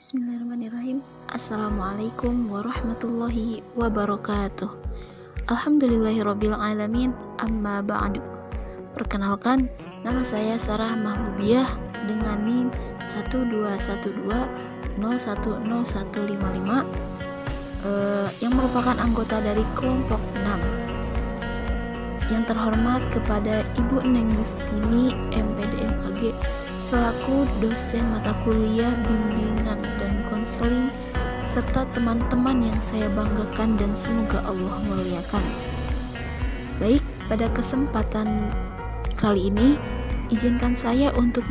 Bismillahirrahmanirrahim. Assalamualaikum warahmatullahi wabarakatuh. Alhamdulillahirabbil alamin. Amma ba'du. Perkenalkan, nama saya Sarah Mahbubiyah dengan NIM 12120101155 yang merupakan anggota dari kelompok 6. Yang terhormat kepada Ibu Neng Gustini MPDM AG selaku dosen mata kuliah bimbingan dan konseling, serta teman-teman yang saya banggakan dan semoga Allah muliakan. Baik, pada kesempatan kali ini izinkan saya untuk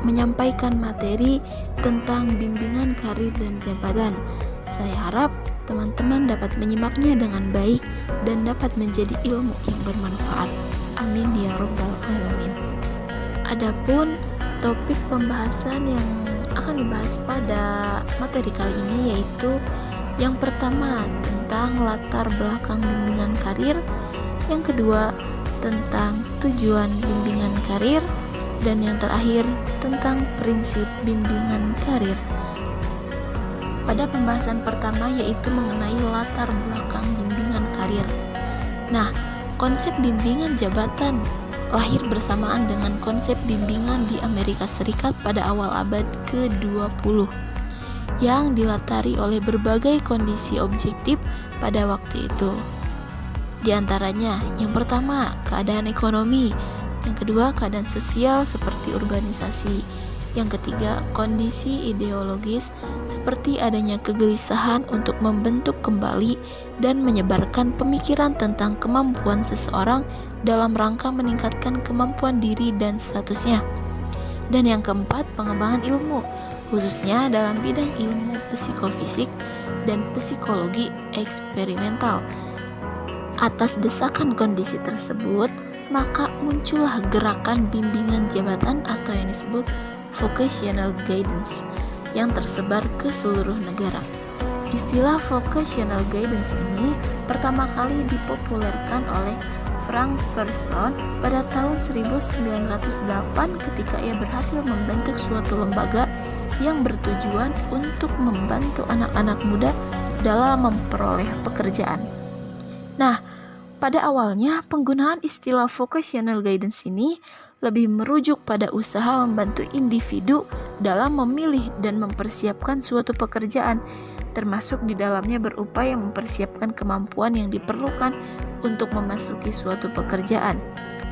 menyampaikan materi tentang bimbingan karir dan jabatan. Saya harap teman-teman dapat menyimaknya dengan baik dan dapat menjadi ilmu yang bermanfaat. Amin ya rabbal alamin. Adapun topik pembahasan yang akan dibahas pada materi kali ini yaitu yang pertama tentang latar belakang bimbingan karir, yang kedua tentang tujuan bimbingan karir, dan yang terakhir tentang prinsip bimbingan karir. Pada pembahasan pertama yaitu mengenai latar belakang bimbingan karir. Nah, konsep bimbingan jabatan lahir bersamaan dengan konsep bimbingan di Amerika Serikat pada awal abad ke-20 yang dilatari oleh berbagai kondisi objektif pada waktu itu. Di antaranya, yang pertama, keadaan ekonomi, yang kedua, keadaan sosial seperti urbanisasi, yang ketiga, kondisi ideologis seperti adanya kegelisahan untuk membentuk kembali dan menyebarkan pemikiran tentang kemampuan seseorang dalam rangka meningkatkan kemampuan diri dan statusnya. Dan yang keempat, pengembangan ilmu, khususnya dalam bidang ilmu psikofisik dan psikologi eksperimental. Atas desakan kondisi tersebut, maka muncullah gerakan bimbingan jabatan atau yang disebut vocational guidance yang tersebar ke seluruh negara. Istilah vocational guidance ini pertama kali dipopulerkan oleh Frank Person pada tahun 1908 ketika ia berhasil membentuk suatu lembaga yang bertujuan untuk membantu anak-anak muda dalam memperoleh pekerjaan. Nah, pada awalnya penggunaan istilah vocational guidance ini lebih merujuk pada usaha membantu individu dalam memilih dan mempersiapkan suatu pekerjaan, termasuk di dalamnya berupaya mempersiapkan kemampuan yang diperlukan untuk memasuki suatu pekerjaan.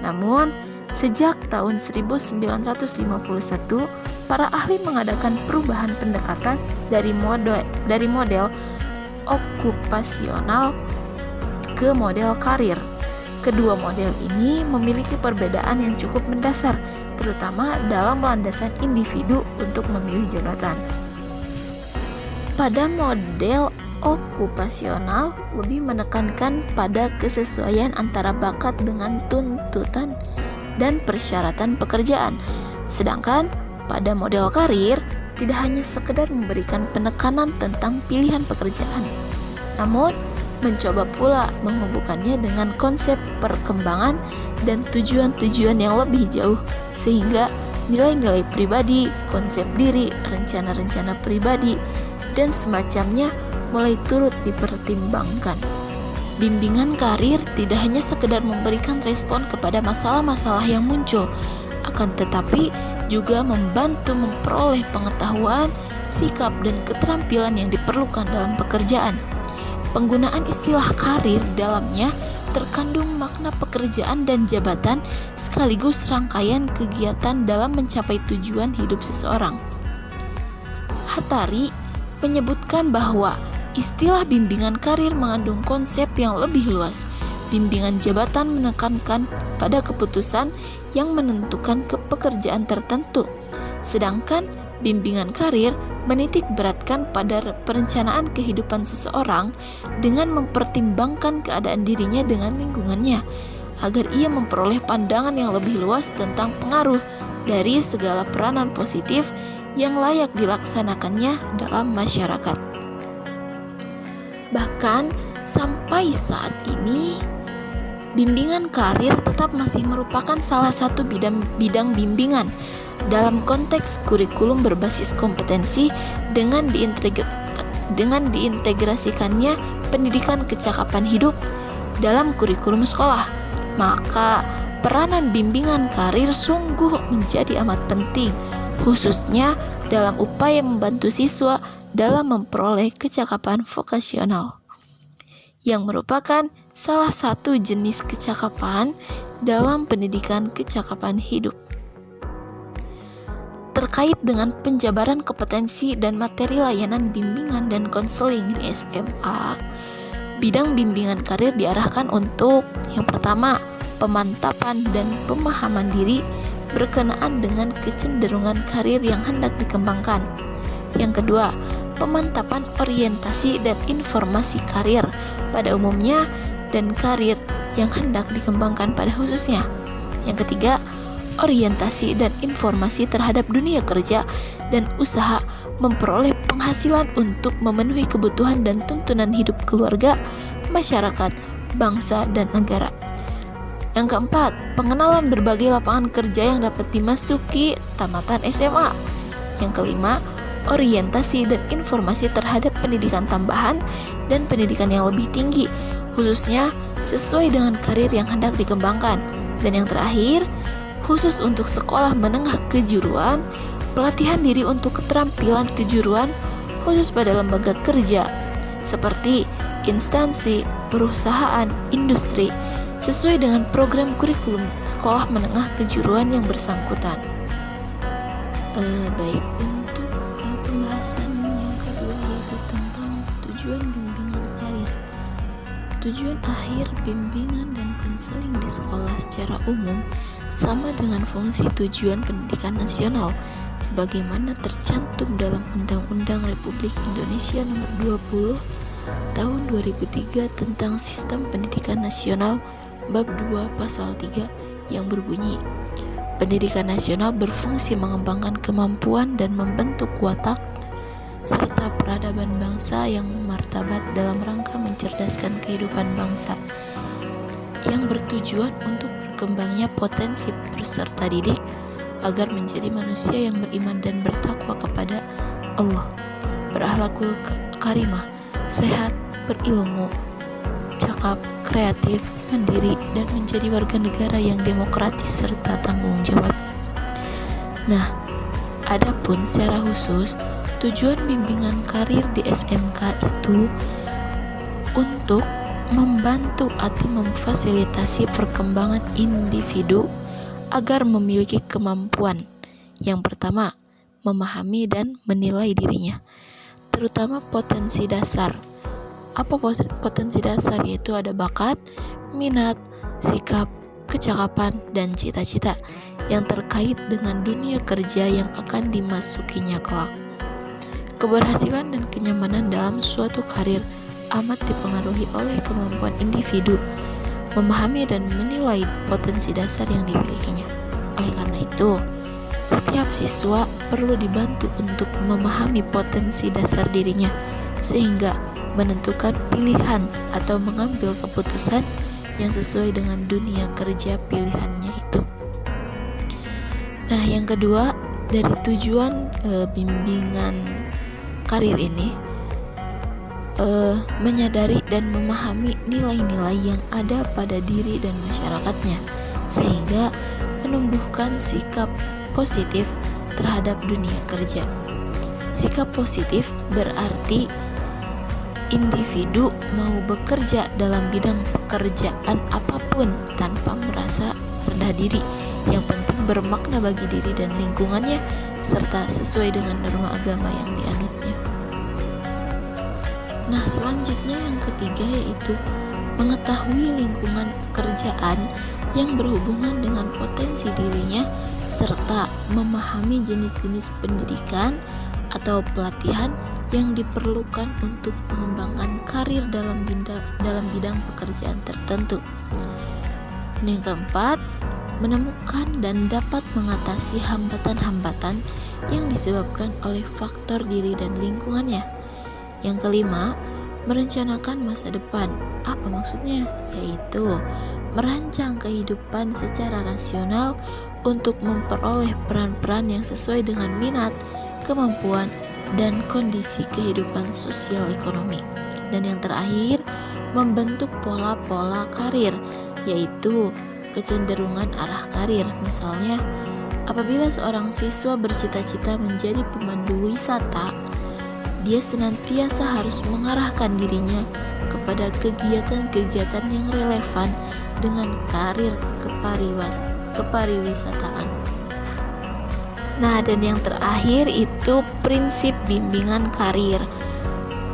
Namun, sejak tahun 1951, para ahli mengadakan perubahan pendekatan dari model okupasional ke model karir. Kedua model ini memiliki perbedaan yang cukup mendasar, terutama dalam landasan individu untuk memilih jabatan. Pada model okupasional lebih menekankan pada kesesuaian antara bakat dengan tuntutan dan persyaratan pekerjaan. Sedangkan pada model karir tidak hanya sekedar memberikan penekanan tentang pilihan pekerjaan, namun mencoba pula menghubungkannya dengan konsep perkembangan dan tujuan-tujuan yang lebih jauh, sehingga nilai-nilai pribadi, konsep diri, rencana-rencana pribadi, dan semacamnya mulai turut dipertimbangkan. Bimbingan karir tidak hanya sekedar memberikan respon kepada masalah-masalah yang muncul, akan tetapi juga membantu memperoleh pengetahuan, sikap, dan keterampilan yang diperlukan dalam pekerjaan. Penggunaan istilah karir dalamnya terkandung makna pekerjaan dan jabatan sekaligus rangkaian kegiatan dalam mencapai tujuan hidup seseorang. Hatari menyebutkan bahwa istilah bimbingan karir mengandung konsep yang lebih luas. Bimbingan jabatan menekankan pada keputusan yang menentukan pekerjaan tertentu, sedangkan bimbingan karir menitik beratkan pada perencanaan kehidupan seseorang dengan mempertimbangkan keadaan dirinya dengan lingkungannya, agar ia memperoleh pandangan yang lebih luas tentang pengaruh dari segala peranan positif yang layak dilaksanakannya dalam masyarakat. Bahkan sampai saat ini, bimbingan karir tetap masih merupakan salah satu bidang bimbingan dalam konteks kurikulum berbasis kompetensi dengan diintegrasikannya pendidikan kecakapan hidup dalam kurikulum sekolah, maka peranan bimbingan karir sungguh menjadi amat penting, khususnya dalam upaya membantu siswa dalam memperoleh kecakapan vokasional, yang merupakan salah satu jenis kecakapan dalam pendidikan kecakapan hidup. Terkait dengan penjabaran kompetensi dan materi layanan bimbingan dan konseling di SMA, bidang bimbingan karir diarahkan untuk yang pertama, pemantapan dan pemahaman diri berkenaan dengan kecenderungan karir yang hendak dikembangkan. Yang kedua, pemantapan orientasi dan informasi karir pada umumnya dan karir yang hendak dikembangkan pada khususnya. Yang ketiga, orientasi dan informasi terhadap dunia kerja dan usaha memperoleh penghasilan untuk memenuhi kebutuhan dan tuntunan hidup keluarga, masyarakat, bangsa, dan negara. Yang keempat, pengenalan berbagai lapangan kerja yang dapat dimasuki tamatan SMA. Yang kelima, orientasi dan informasi terhadap pendidikan tambahan dan pendidikan yang lebih tinggi, khususnya sesuai dengan karir yang hendak dikembangkan. Dan yang terakhir, khusus untuk sekolah menengah kejuruan, pelatihan diri untuk keterampilan kejuruan khusus pada lembaga kerja seperti instansi, perusahaan, industri, sesuai dengan program kurikulum sekolah menengah kejuruan yang bersangkutan. Baik, untuk pembahasan yang kedua yaitu tentang tujuan bimbingan karir. Tujuan akhir bimbingan dan konseling di sekolah secara umum sama dengan fungsi tujuan pendidikan nasional sebagaimana tercantum dalam Undang-Undang Republik Indonesia Nomor 20 Tahun 2003 tentang Sistem Pendidikan Nasional Bab 2 Pasal 3 yang berbunyi, pendidikan nasional berfungsi mengembangkan kemampuan dan membentuk watak serta peradaban bangsa yang martabat dalam rangka mencerdaskan kehidupan bangsa, yang bertujuan untuk berkembangnya potensi peserta didik agar menjadi manusia yang beriman dan bertakwa kepada Allah, berakhlakul karimah, sehat, berilmu, cakap, kreatif, mandiri, dan menjadi warga negara yang demokratis serta tanggung jawab. Nah, adapun secara khusus tujuan bimbingan karir di SMK itu untuk membantu atau memfasilitasi perkembangan individu agar memiliki kemampuan. Yang pertama, memahami dan menilai dirinya, terutama potensi dasar. Apa potensi dasar? Yaitu ada bakat, minat, sikap, kecakapan, dan cita-cita yang terkait dengan dunia kerja yang akan dimasukinya kelak. Keberhasilan dan kenyamanan dalam suatu karir amat dipengaruhi oleh kemampuan individu memahami dan menilai potensi dasar yang dimilikinya. Oleh karena itu, setiap siswa perlu dibantu untuk memahami potensi dasar dirinya sehingga menentukan pilihan atau mengambil keputusan yang sesuai dengan dunia kerja pilihannya itu. Nah, yang kedua, dari tujuan bimbingan karir ini menyadari dan memahami nilai-nilai yang ada pada diri dan masyarakatnya sehingga menumbuhkan sikap positif terhadap dunia kerja. Sikap positif berarti individu mau bekerja dalam bidang pekerjaan apapun tanpa merasa rendah diri, yang penting bermakna bagi diri dan lingkungannya serta sesuai dengan norma agama yang dianutnya. Nah, selanjutnya yang ketiga yaitu mengetahui lingkungan pekerjaan yang berhubungan dengan potensi dirinya serta memahami jenis-jenis pendidikan atau pelatihan yang diperlukan untuk mengembangkan karir dalam bidang pekerjaan tertentu. Yang keempat, menemukan dan dapat mengatasi hambatan-hambatan yang disebabkan oleh faktor diri dan lingkungannya. Yang kelima, merencanakan masa depan. Apa maksudnya? Yaitu merancang kehidupan secara rasional untuk memperoleh peran-peran yang sesuai dengan minat, kemampuan, dan kondisi kehidupan sosial ekonomi. Dan yang terakhir, membentuk pola-pola karir, yaitu kecenderungan arah karir. Misalnya, apabila seorang siswa bercita-cita menjadi pemandu wisata, dia senantiasa harus mengarahkan dirinya kepada kegiatan-kegiatan yang relevan dengan karir kepariwisataan. Nah, dan yang terakhir itu prinsip bimbingan karir.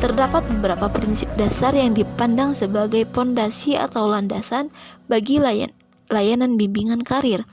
Terdapat beberapa prinsip dasar yang dipandang sebagai pondasi atau landasan bagi layanan bimbingan karir.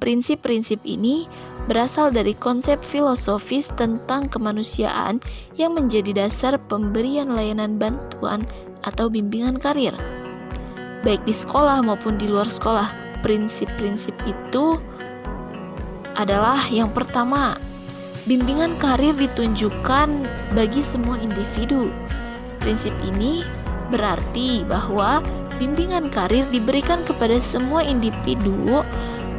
Prinsip-prinsip ini berasal dari konsep filosofis tentang kemanusiaan yang menjadi dasar pemberian layanan bantuan atau bimbingan karir, baik di sekolah maupun di luar sekolah. Prinsip-prinsip itu adalah yang pertama, bimbingan karir ditunjukkan bagi semua individu. Prinsip ini berarti bahwa bimbingan karir diberikan kepada semua individu,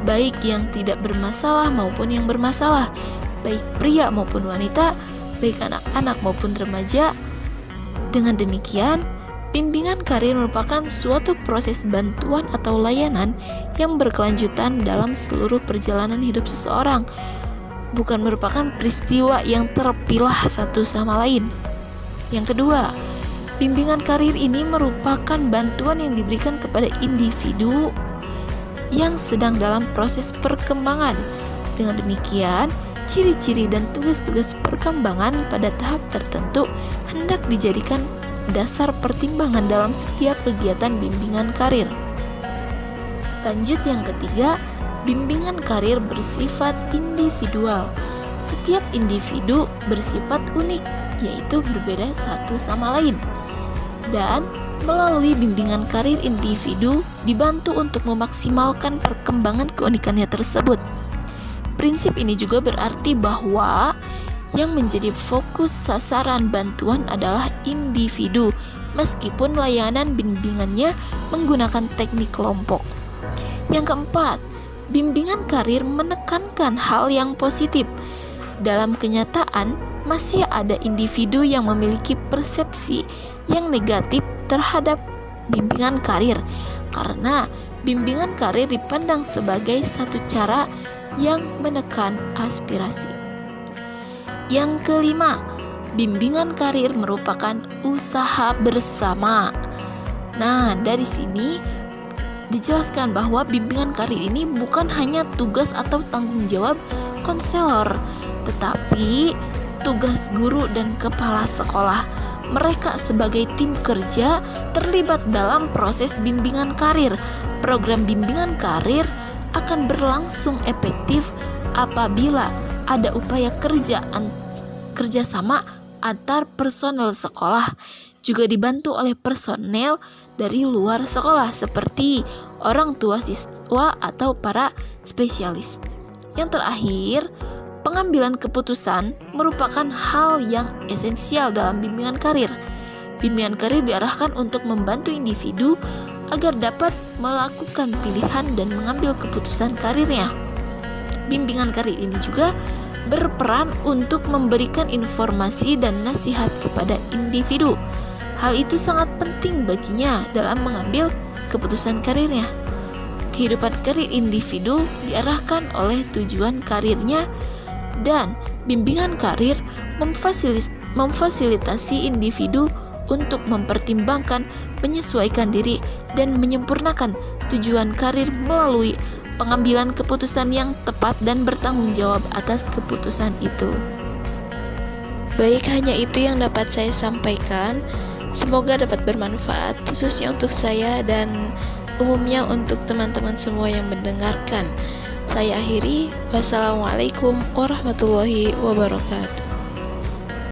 baik yang tidak bermasalah maupun yang bermasalah, baik pria maupun wanita, baik anak-anak maupun remaja. Dengan demikian, bimbingan karir merupakan suatu proses bantuan atau layanan yang berkelanjutan dalam seluruh perjalanan hidup seseorang, bukan merupakan peristiwa yang terpilah satu sama lain. Yang kedua, bimbingan karir ini merupakan bantuan yang diberikan kepada individu yang sedang dalam proses perkembangan. Dengan demikian, ciri-ciri dan tugas-tugas perkembangan pada tahap tertentu hendak dijadikan dasar pertimbangan dalam setiap kegiatan bimbingan karir. Lanjut yang ketiga, bimbingan karir bersifat individual. Setiap individu bersifat unik, yaitu berbeda satu sama lain. Dan melalui bimbingan karir, individu dibantu untuk memaksimalkan perkembangan keunikannya tersebut. Prinsip ini juga berarti bahwa yang menjadi fokus sasaran bantuan adalah individu, meskipun layanan bimbingannya menggunakan teknik kelompok. Yang keempat, bimbingan karir menekankan hal yang positif. Dalam kenyataan, masih ada individu yang memiliki persepsi yang negatif terhadap bimbingan karir, karena bimbingan karir dipandang sebagai satu cara yang menekan aspirasi. Yang kelima, bimbingan karir merupakan usaha bersama. Nah, dari sini dijelaskan bahwa bimbingan karir ini bukan hanya tugas atau tanggung jawab konselor, tetapi tugas guru dan kepala sekolah. Mereka sebagai tim kerja terlibat dalam proses bimbingan karir. Program bimbingan karir akan berlangsung efektif apabila ada upaya kerjasama antar personel sekolah, juga dibantu oleh personel dari luar sekolah seperti orang tua siswa atau para spesialis. Yang terakhir, pengambilan keputusan merupakan hal yang esensial dalam bimbingan karir. Bimbingan karir diarahkan untuk membantu individu agar dapat melakukan pilihan dan mengambil keputusan karirnya. Bimbingan karir ini juga berperan untuk memberikan informasi dan nasihat kepada individu. Hal itu sangat penting baginya dalam mengambil keputusan karirnya. Kehidupan karir individu diarahkan oleh tujuan karirnya, dan bimbingan karir memfasilitasi individu untuk mempertimbangkan, menyesuaikan diri, dan menyempurnakan tujuan karir melalui pengambilan keputusan yang tepat dan bertanggung jawab atas keputusan itu. Baik, hanya itu yang dapat saya sampaikan. Semoga dapat bermanfaat, khususnya untuk saya dan umumnya untuk teman-teman semua yang mendengarkan. Saya akhiri. Wassalamualaikum warahmatullahi wabarakatuh.